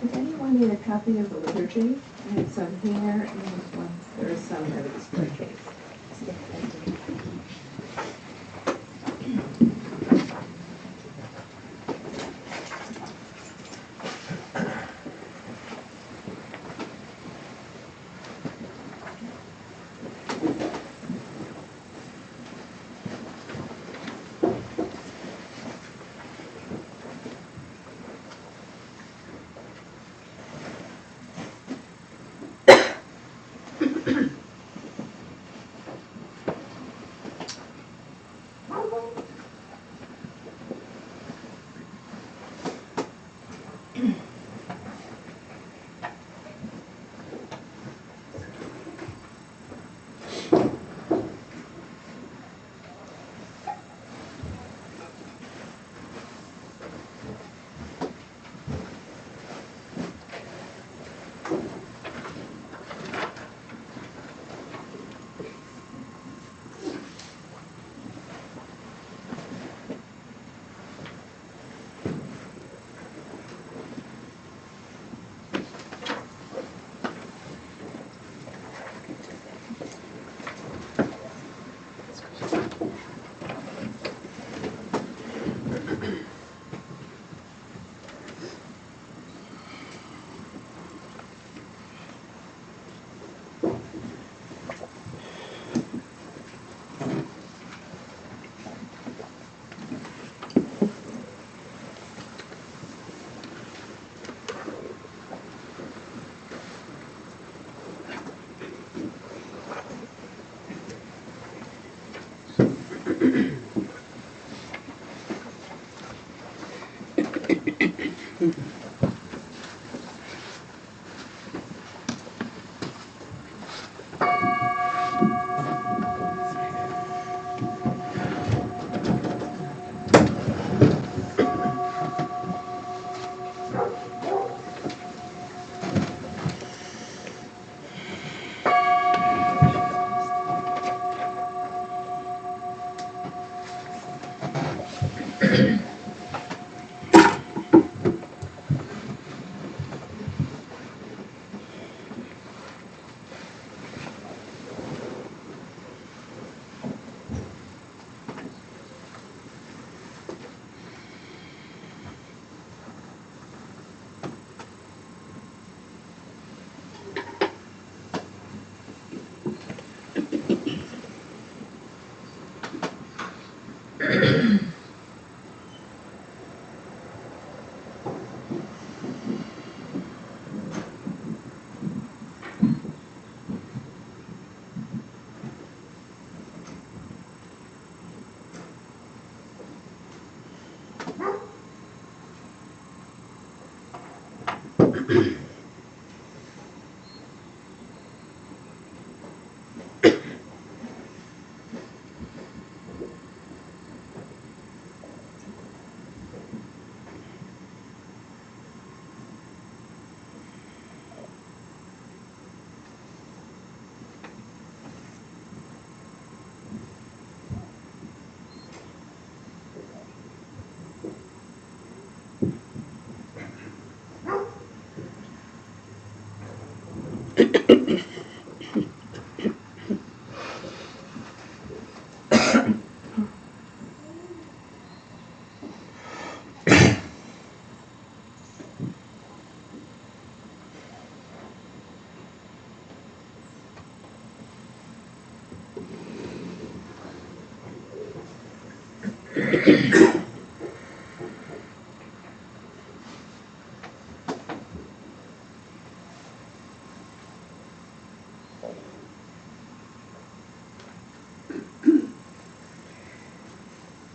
Does anyone need a copy of the liturgy? I have some here, and once there is some that is for case.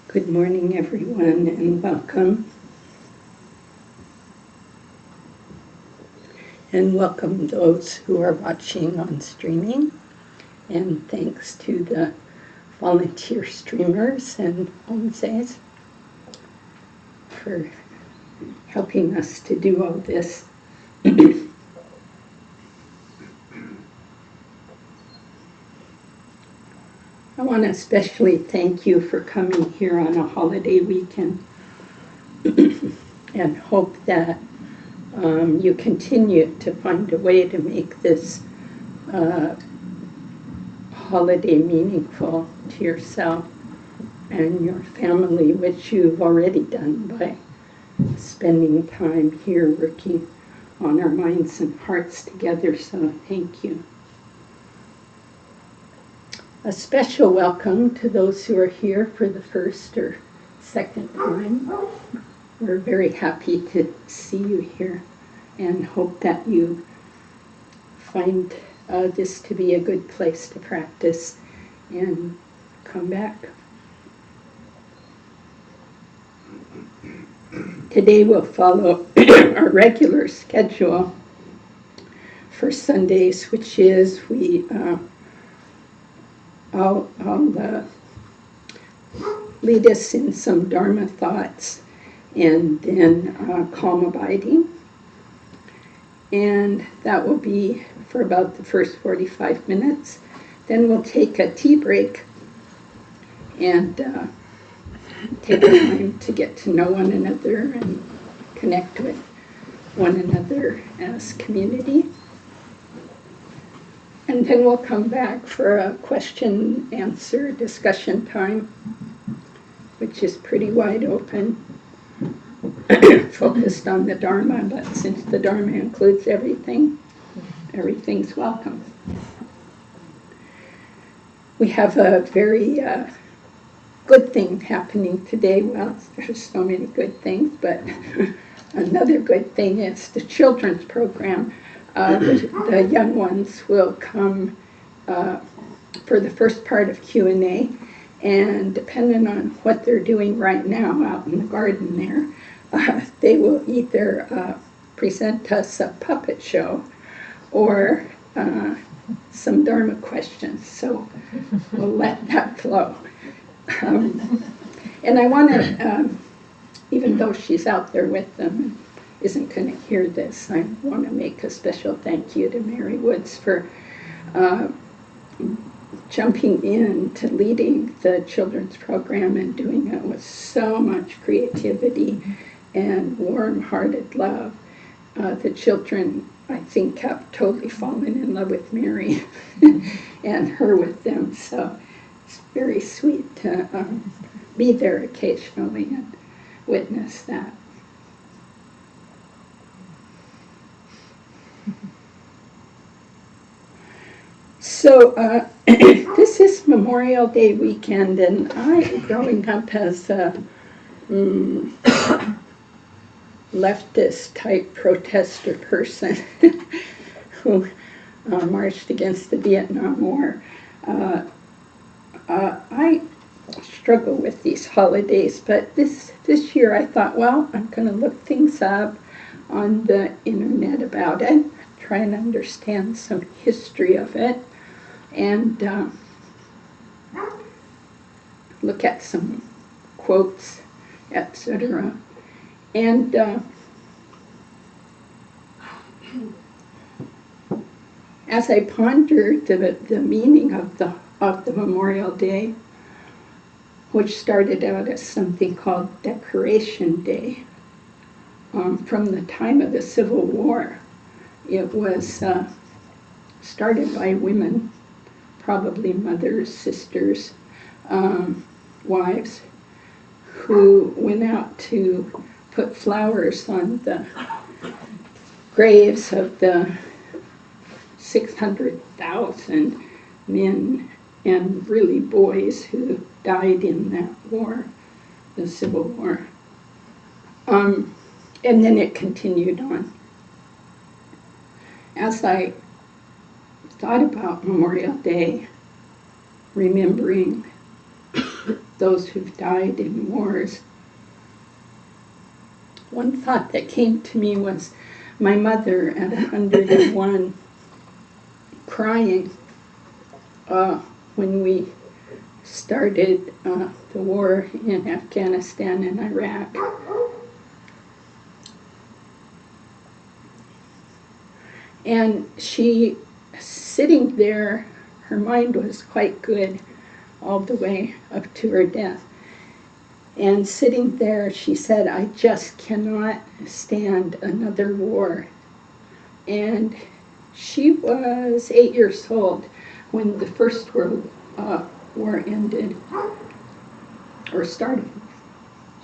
Good morning, everyone, and welcome. And welcome those who are watching on streaming. And thanks to the volunteer streamers and Homesteads for helping us to do all this. I want to especially thank you for coming here on a holiday weekend and hope that you continue to find a way to make this holiday meaningful to yourself and your family, which you've already done by spending time here working on our minds and hearts together. So thank you. A special welcome to those who are here for the first or second time. We're very happy to see you here and hope that you find this to be a good place to practice and come back. Today we'll follow our regular schedule for Sundays, which is I'll lead us in some Dharma thoughts and then calm abiding. And that will be for about the first 45 minutes. Then we'll take a tea break and take time to get to know one another and connect with one another as community. And then we'll come back for a question-answer discussion time, which is pretty wide open, focused on the Dharma, but since the Dharma includes everything, everything's welcome. We have a very good thing happening today. Well, there's so many good things, but another good thing is the children's program. The young ones will come for the first part of Q&A, and depending on what they're doing right now out in the garden there, they will either present us a puppet show or some Dharma questions. So we'll let that flow. And I want to, even though she's out there with them and isn't going to hear this, I want to make a special thank you to Mary Woods for jumping in to leading the children's program and doing it with so much creativity and warm-hearted love. The children, I think, have totally fallen in love with Mary and her with them. So it's very sweet to be there occasionally and witness that. So this is Memorial Day weekend, and I, growing up as a leftist type protester person who marched against the Vietnam War, I struggle with these holidays, but this year I thought, well, I'm going to look things up on the internet about it, try and understand some history of it, and look at some quotes, etc. And as I pondered the meaning of the Memorial Day, which started out as something called Decoration Day, from the time of the Civil War, it was started by women, probably mothers, sisters, wives, who went out to put flowers on the graves of the 600,000 men and really boys who died in that war, the Civil War. And then it continued on. As I thought about Memorial Day, remembering those who've died in wars, one thought that came to me was my mother at 101 crying when we started the war in Afghanistan and Iraq. And she, sitting there, her mind was quite good all the way up to her death. And sitting there, she said, I just cannot stand another war. And she was 8 years old when the First World War ended, or started.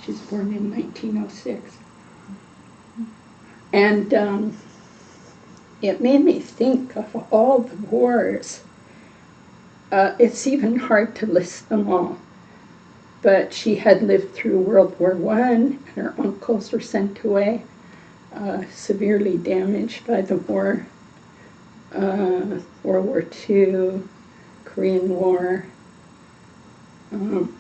She's born in 1906. And it made me think of all the wars. It's even hard to list them all. But she had lived through World War I, and her uncles were sent away, severely damaged by the war. World War II, Korean War. In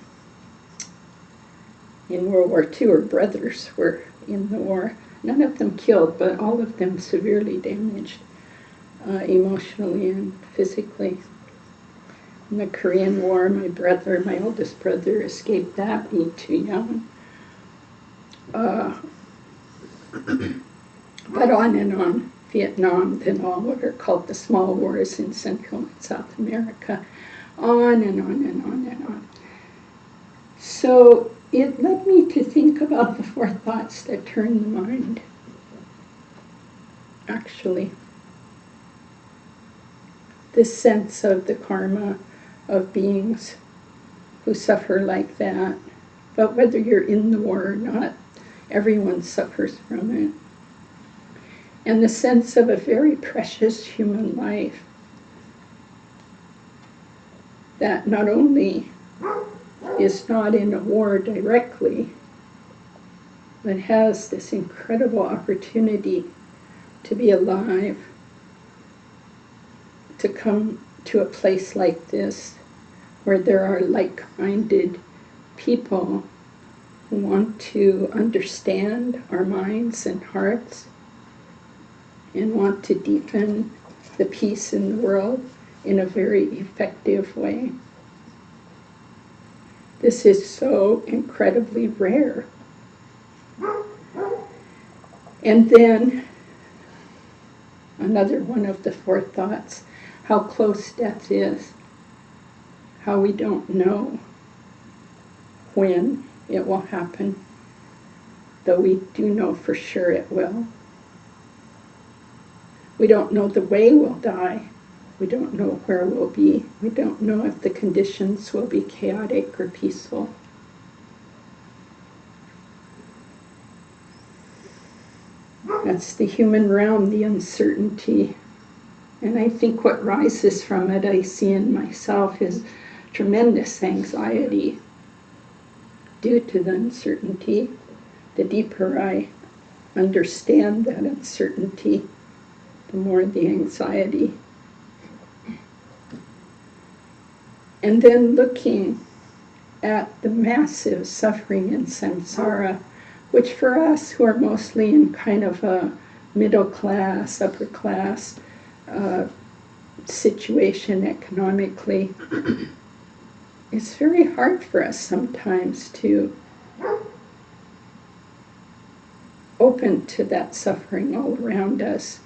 World War II, her brothers were in the war. None of them killed, but all of them severely damaged, emotionally and physically. In the Korean War, my oldest brother, escaped that, being too young. But on and on. Vietnam, then all what are called the small wars in Central and South America. On and on and on and on. So it led me to think about the four thoughts that turn the mind, actually. This sense of the karma of beings who suffer like that. But whether you're in the war or not, everyone suffers from it. And the sense of a very precious human life that not only is not in a war directly, but has this incredible opportunity to be alive, to come to a place like this where there are like-minded people who want to understand our minds and hearts and want to deepen the peace in the world in a very effective way. This is so incredibly rare. And then another one of the four thoughts, how close death is, how we don't know when it will happen, though we do know for sure it will. We don't know the way we'll die. We don't know where we'll be. We don't know if the conditions will be chaotic or peaceful. That's the human realm, the uncertainty. And I think what rises from it, I see in myself, is tremendous anxiety due to the uncertainty. The deeper I understand that uncertainty, the more the anxiety. And then looking at the massive suffering in samsara, which for us who are mostly in kind of a middle class, upper class situation economically, it's very hard for us sometimes to open to that suffering all around us.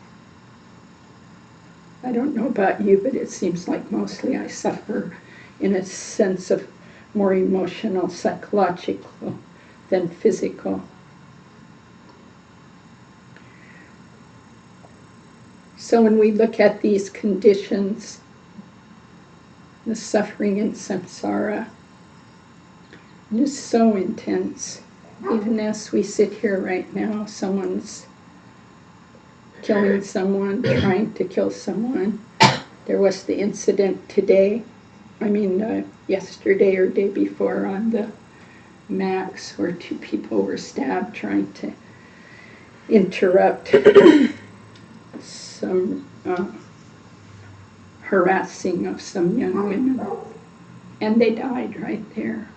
I don't know about you, but it seems like mostly I suffer in a sense of more emotional, psychological than physical. So when we look at these conditions, the suffering in samsara, it is so intense. Even as we sit here right now, someone's killing someone, trying to kill someone. There was the incident yesterday or day before on the Max, where two people were stabbed trying to interrupt some harassing of some young women. And they died right there.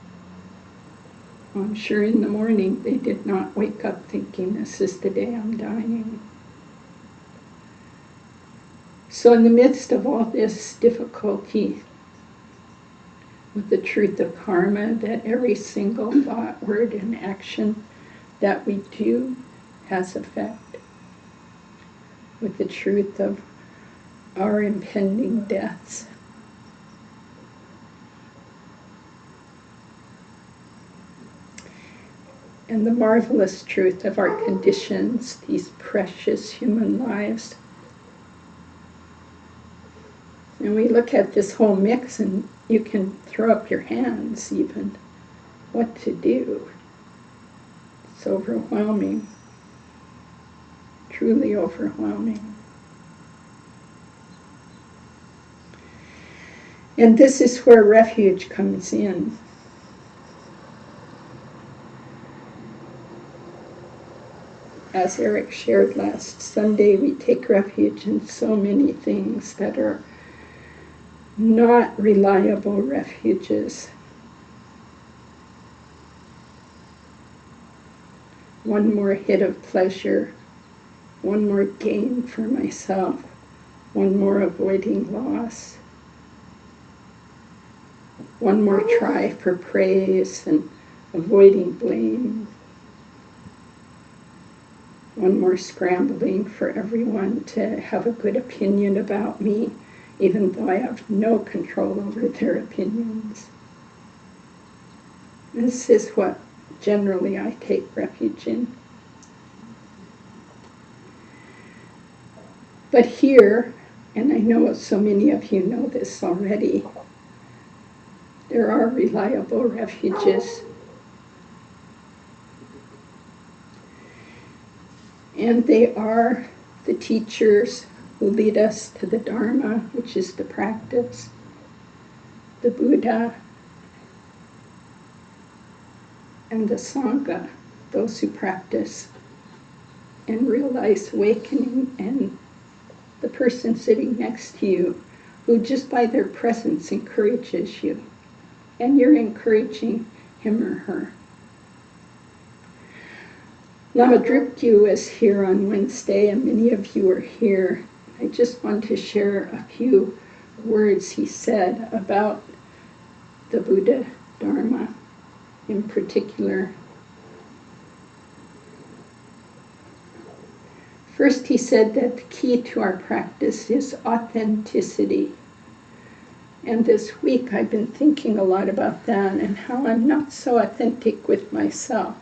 I'm sure in the morning they did not wake up thinking, this is the day I'm dying. So in the midst of all this difficulty, with the truth of karma, that every single thought, word, and action that we do has effect, with the truth of our impending deaths, and the marvelous truth of our conditions, these precious human lives. And we look at this whole mix and you can throw up your hands even what to do. It's overwhelming, truly overwhelming. And this is where refuge comes in. As Eric shared last Sunday, we take refuge in so many things that are not reliable refuges. One more hit of pleasure, one more gain for myself, one more avoiding loss, one more try for praise and avoiding blame, one more scrambling for everyone to have a good opinion about me, even though I have no control over their opinions. This is what generally I take refuge in. But here, and I know so many of you know this already, there are reliable refuges. And they are the teachers who lead us to the Dharma, which is the practice, the Buddha, and the Sangha, those who practice and realize awakening, and the person sitting next to you who just by their presence encourages you, and you're encouraging him or her. Lama Drupkyu is here on Wednesday, and many of you are here. I just want to share a few words he said about the Buddha Dharma in particular. First, he said that the key to our practice is authenticity. And this week I've been thinking a lot about that and how I'm not so authentic with myself.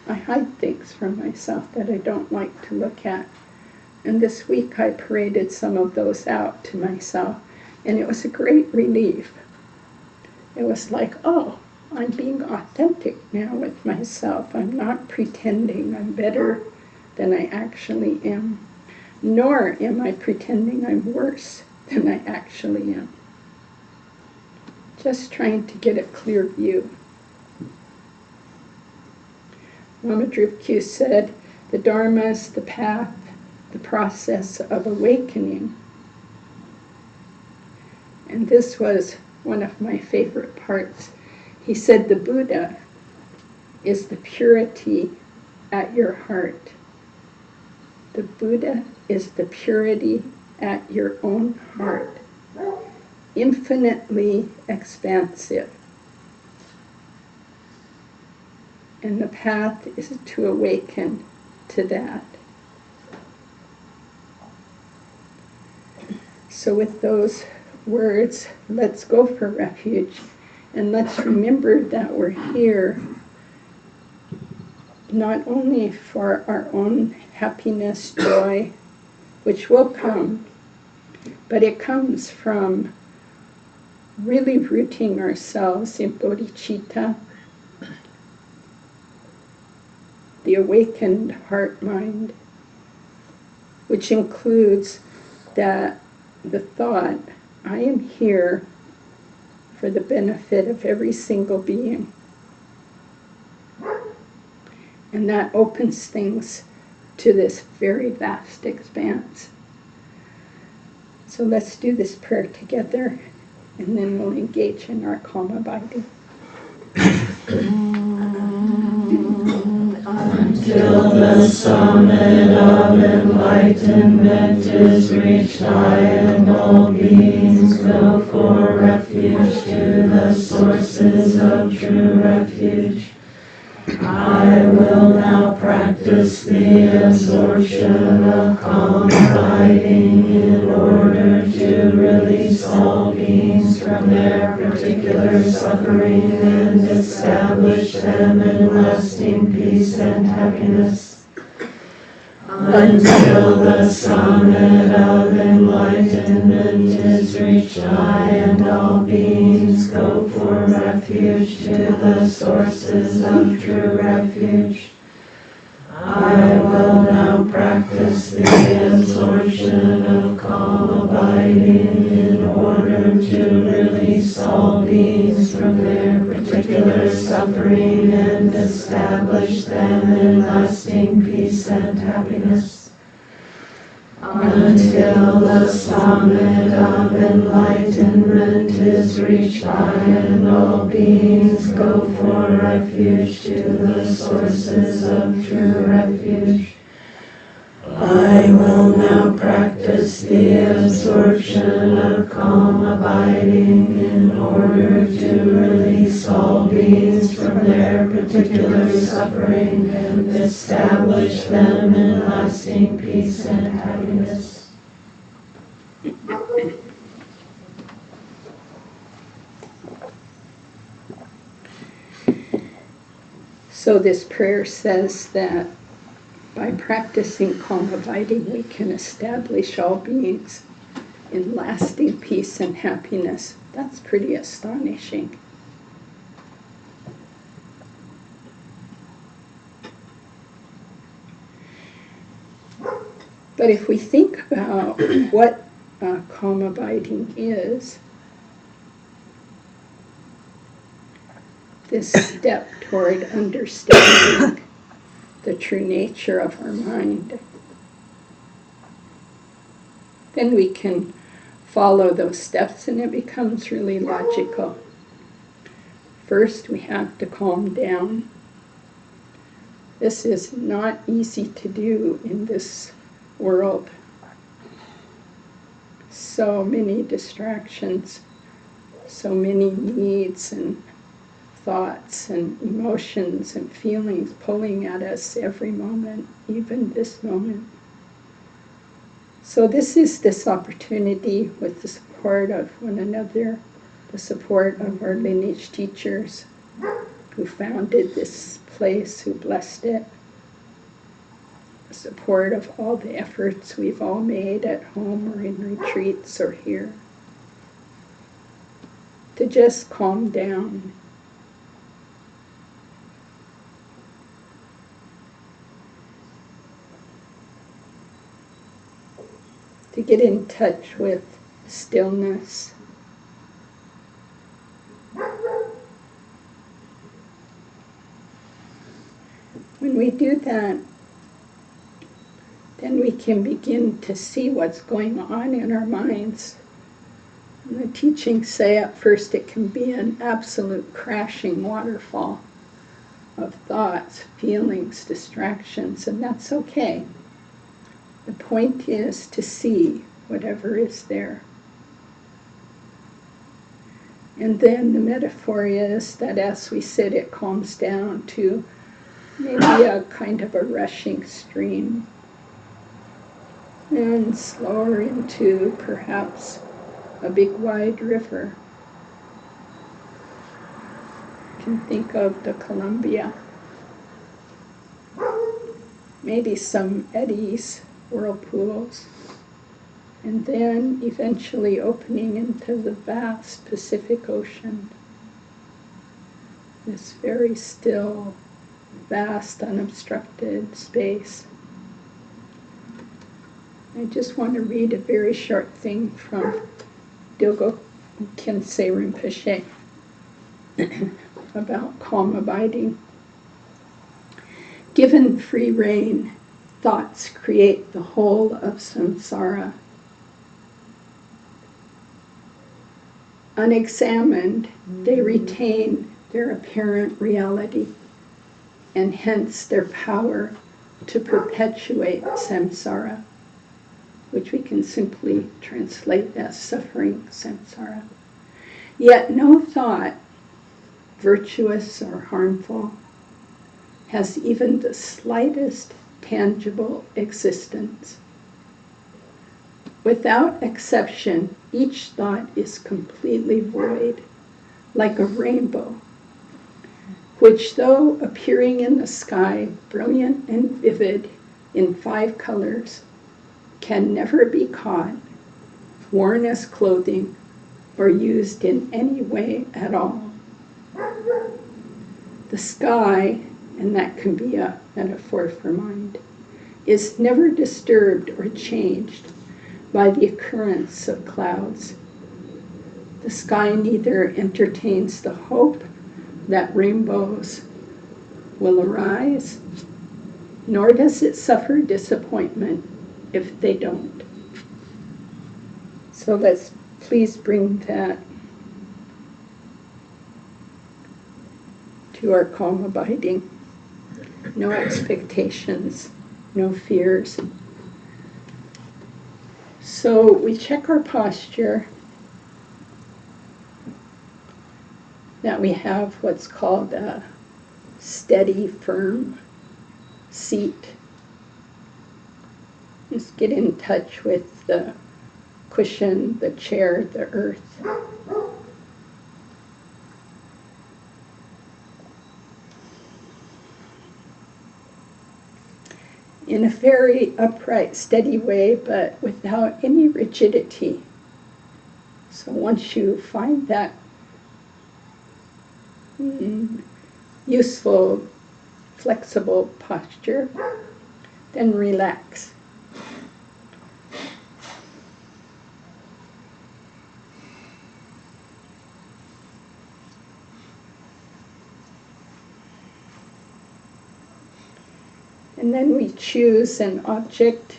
I hide things from myself that I don't like to look at. And this week I paraded some of those out to myself, and it was a great relief. It was like, oh, I'm being authentic now with myself. I'm not pretending I'm better than I actually am, nor am I pretending I'm worse than I actually am. Just trying to get a clear view. Lama Drupkyu said, the Dharma is the path, the process of awakening. And this was one of my favorite parts. He said, the Buddha is the purity at your heart. The Buddha is the purity at your own heart, infinitely expansive. And the path is to awaken to that. So with those words, let's go for refuge, and let's remember that we're here not only for our own happiness, joy, which will come, but it comes from really rooting ourselves in bodhicitta, the awakened heart-mind, which includes that the thought, I am here for the benefit of every single being. And that opens things to this very vast expanse. So let's do this prayer together, and then we'll engage in our calm abiding. Until the summit of enlightenment is reached, I and all beings go for refuge to the sources of true refuge. I will now practice the absorption of calm abiding in order to release all beings from their particular suffering and establish them in lasting peace and happiness. Until the summit of enlightenment is reached, I and all beings go for refuge to the sources of true refuge. I will now practice the absorption of calm abiding in order to release all beings from their particular suffering and establish them in lasting peace and happiness. Until the summit of enlightenment is reached, I and all beings go for refuge to the sources of true refuge. I will now practice the absorption of calm abiding in order to release all beings from their particular suffering and establish them in lasting peace and happiness. So this prayer says that by practicing calm abiding, we can establish all beings in lasting peace and happiness. That's pretty astonishing. But if we think about what calm abiding is, this step toward understanding the true nature of our mind, then we can follow those steps and it becomes really logical. First, we have to calm down. This is not easy to do in this world. So many distractions, so many needs and thoughts and emotions and feelings pulling at us every moment, even this moment. So this is this opportunity, with the support of one another, the support of our lineage teachers who founded this place, who blessed it, the support of all the efforts we've all made at home or in retreats or here, to just calm down. To get in touch with stillness. When we do that, then we can begin to see what's going on in our minds. And the teachings say at first it can be an absolute crashing waterfall of thoughts, feelings, distractions, and that's okay. The point is to see whatever is there. And then the metaphor is that as we sit, it calms down to maybe a kind of a rushing stream, and slower into perhaps a big wide river. You can think of the Columbia, maybe some eddies, whirlpools, and then eventually opening into the vast Pacific Ocean, this very still, vast, unobstructed space. I just want to read a very short thing from Dilgo Khyentse Rinpoche about calm abiding. Given free rein, thoughts create the whole of samsara. Unexamined, they retain their apparent reality, and hence their power to perpetuate samsara, which we can simply translate as suffering samsara. Yet no thought, virtuous or harmful, has even the slightest tangible existence. Without exception, each thought is completely void, like a rainbow, which, though appearing in the sky brilliant and vivid in 5 colors, can never be caught, worn as clothing, or used in any way at all. The sky, and that can be a metaphor for mind, is never disturbed or changed by the occurrence of clouds. The sky neither entertains the hope that rainbows will arise, nor does it suffer disappointment if they don't. So let's please bring that to our calm abiding. No expectations, no fears. So we check our posture, that we have what's called a steady, firm seat. Just get in touch with the cushion, the chair, the earth. In a very upright, steady way, but without any rigidity. So once you find that useful, flexible posture, then relax. And then we choose an object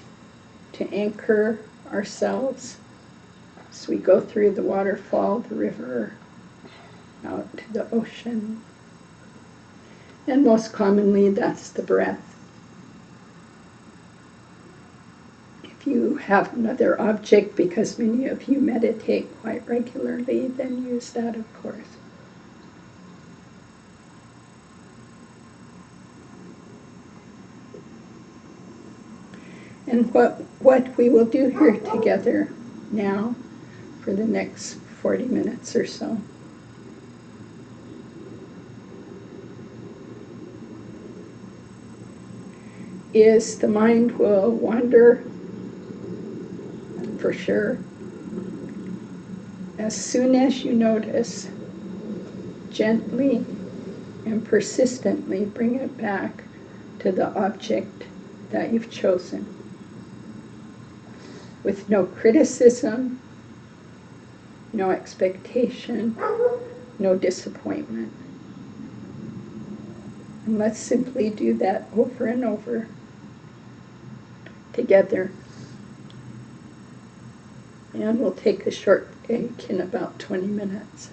to anchor ourselves as we go through the waterfall, the river, out to the ocean. And most commonly, that's the breath. If you have another object, because many of you meditate quite regularly, then use that, of course. And what we will do here together now for the next 40 minutes or so is the mind will wander, for sure. As soon as you notice, gently and persistently bring it back to the object that you've chosen, with no criticism, no expectation, no disappointment. And let's simply do that over and over together. And we'll take a short break in about 20 minutes.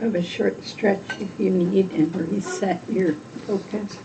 have a short stretch if you need and reset your focus.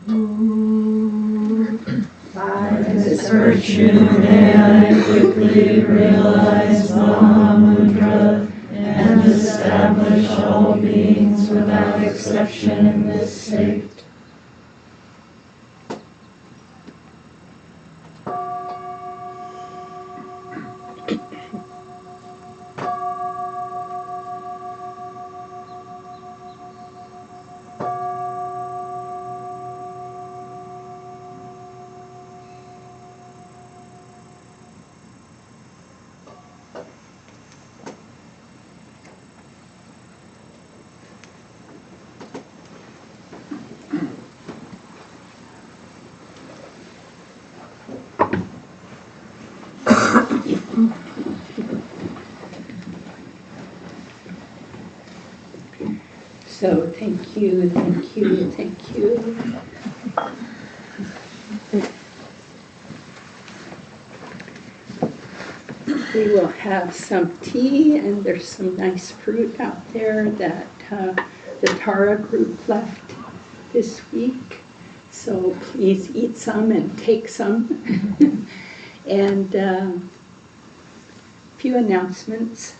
By this virtue may I quickly realize Mahamudra and establish all beings without exception in this state. So thank you, thank you, thank you. We will have some tea, and there's some nice fruit out there that the Tara group left this week. So please eat some and take some. And a few announcements.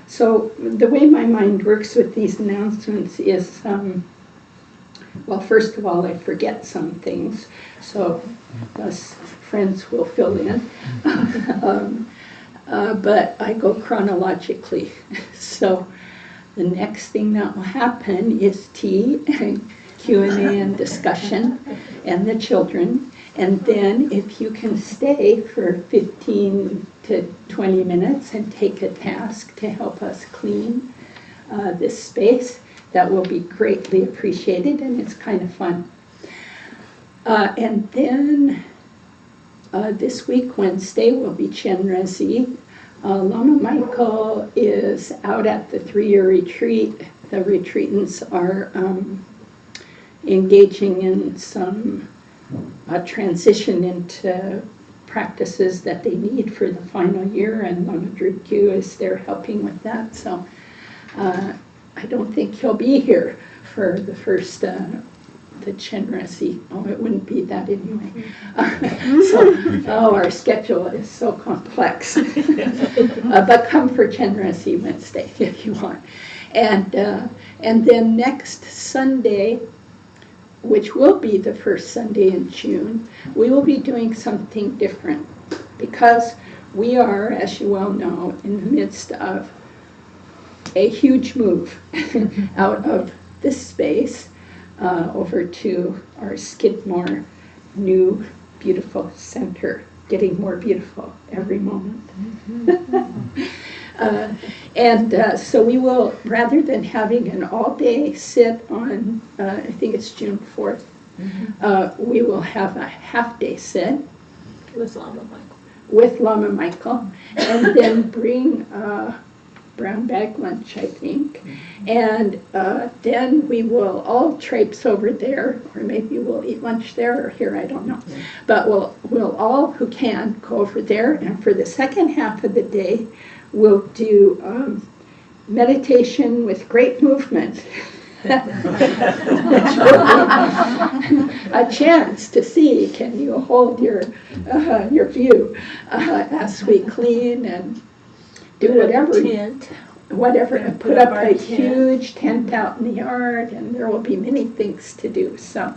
So the way my mind works with these announcements is, well, first of all, I forget some things, so us friends will fill in. But I go chronologically. So the next thing that will happen is tea and Q&A and discussion and the children. And then if you can stay for 15 to 20 minutes and take a task to help us clean this space, that will be greatly appreciated, and it's kind of fun. And then this week, Wednesday, will be Chenrezig. Lama Michael is out at the 3-year retreat. The retreatants are engaging in some transition into practices that they need for the final year, and Lama Drukyu is there helping with that. So I don't think he'll be here for the first the Chenrezig. Oh, it wouldn't be that anyway. Our schedule is so complex. But come for Chenrezig Wednesday if you want. And then next Sunday, which will be the first Sunday in June, we will be doing something different because we are, as you well know, in the midst of a huge move out of this space over to our Skidmore new beautiful center, getting more beautiful every moment. So we will, rather than having an all-day sit on, I think it's June 4th, we will have a half-day sit with Lama Michael, and then bring brown bag lunch, I think, and then we will all traipse over there, or maybe we'll eat lunch there or here, I don't know, but we'll all who can go over there, and for the second half of the day, we'll do meditation with great movement. A chance to see, can you hold your view as we clean and do whatever, and put up a huge tent out in the yard, and there will be many things to do. So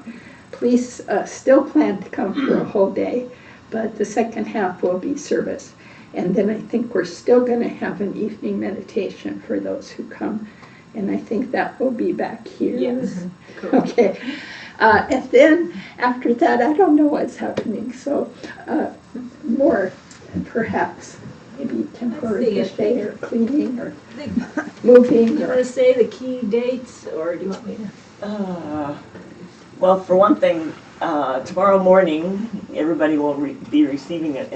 please still plan to come for a whole day, but the second half will be service. And then I think we're still going to have an evening meditation for those who come. And I think that will be back here. Yes. Okay. And then after that, I don't know what's happening. So more, perhaps, maybe temporary stay or cleaning or moving. You want to say the key dates, or do you want me to? Well, for one thing, tomorrow morning, everybody will be receiving it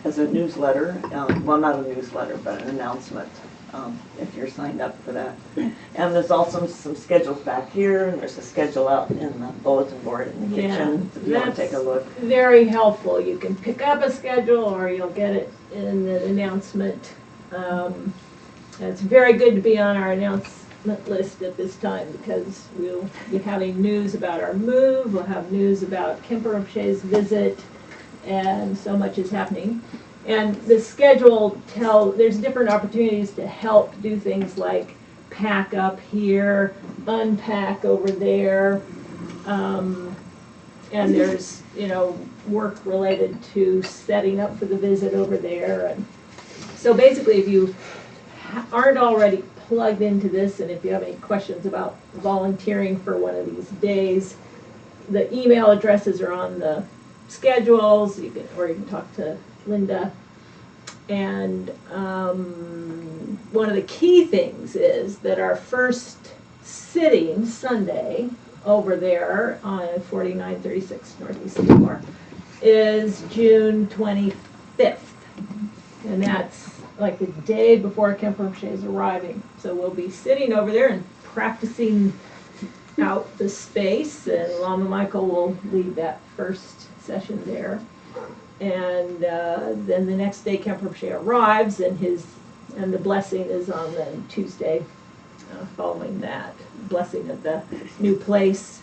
as a newsletter. Well, not a newsletter, but an announcement, if you're signed up for that. And there's also some schedules back here, and there's a schedule out in the bulletin board in the kitchen, if you want to take a look. Very helpful. You can pick up a schedule, or you'll get it in the announcement. It's very good to be on our announcement list at this time because we'll be having news about our move, we'll have news about Kemper O'Shea's visit, and so much is happening. And the schedule there's different opportunities to help do things like pack up here, unpack over there, and there's, work related to setting up for the visit over there. And so basically, if you aren't already plugged into this, and if you have any questions about volunteering for one of these days, the email addresses are on the schedules, or you can talk to Linda. And one of the key things is that our first sitting Sunday over there on 4936 Northeast Gilmore is June 25th. And that's like the day before Kemper O'Shea is arriving. So we'll be sitting over there and practicing out the space, and Lama Michael will lead that first session there. And then the next day Kemper O'Shea arrives, and the blessing is on the Tuesday following that. Blessing of the new place,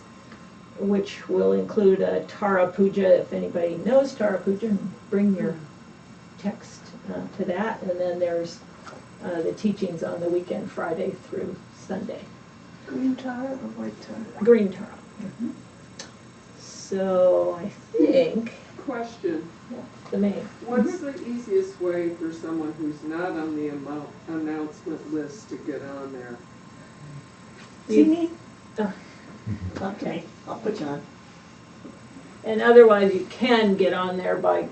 which will include a Tara Puja. If anybody knows Tara Puja, bring your text to that. And then there's the teachings on the weekend, Friday through Sunday. Green tar or white tar? Green Tara. Mm-hmm. So I think Question, the main. what's the easiest way for someone who's not on the announcement list to get on there? See me? Oh, Talk to me. I'll put you on. And otherwise, you can get on there by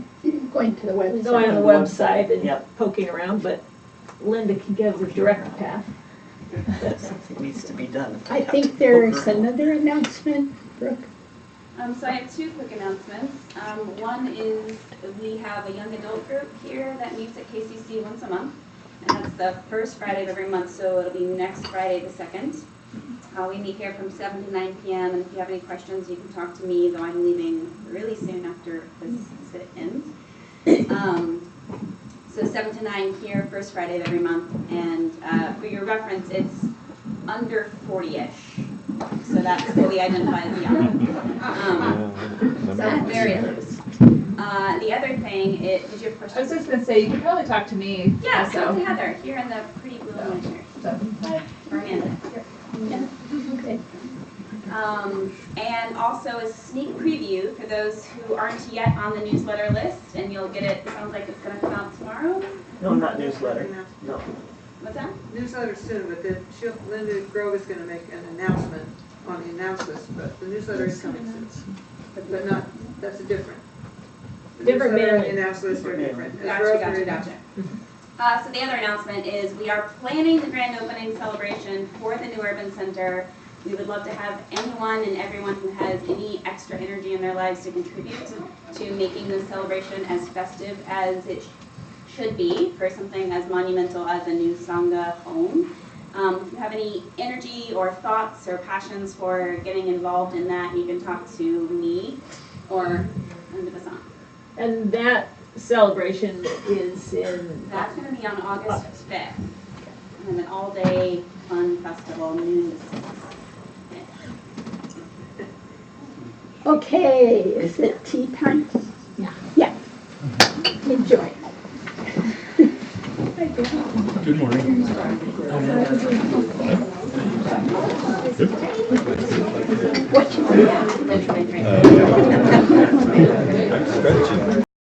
Going to the website. going on the website and Yep. poking around, but Linda can give a direct path. Something needs to be done. I think there's another announcement, Brooke. So I have two quick announcements. One is we have a young adult group here that meets at KCC once a month, and that's the first Friday of every month, so it'll be next Friday the 2nd. We meet here from 7 to 9 p.m., and if you have any questions, you can talk to me, though I'm leaving really soon after this sit ends. So 7 to 9 here, first Friday of every month, and for your reference, it's under 40-ish. So that's what we identify as young. So there it is. The other thing, did you have a I was question? just gonna say, you could probably talk to me. Yeah, also. talk to Heather here in the pretty blue and white shirt. Or Amanda. Yeah. Okay. And also a sneak preview for those who aren't yet on the newsletter list, and you'll get it sounds like it's going to come out tomorrow. No, not newsletter. No. What's that? Newsletter soon, but then Linda Grove is going to make an announcement on the announce list, but the newsletter is coming soon. But not, that's a different. The Different newsletter and mailing. the announce list are different. As Gotcha, Rose gotcha, already gotcha. announced. So the other announcement is we are planning the grand opening celebration for the new Urban Center. We would love to have anyone and everyone who has any extra energy in their lives to contribute to making this celebration as festive as it should be for something as monumental as a new Sangha home. If you have any energy or thoughts or passions for getting involved in that, you can talk to me or Linda Basant. And that celebration is in. That's going to be on August 5th. And an all-day fun festival news. Okay, is it tea time? Yeah. Yeah. Enjoy. Good morning. What you I'm stretching.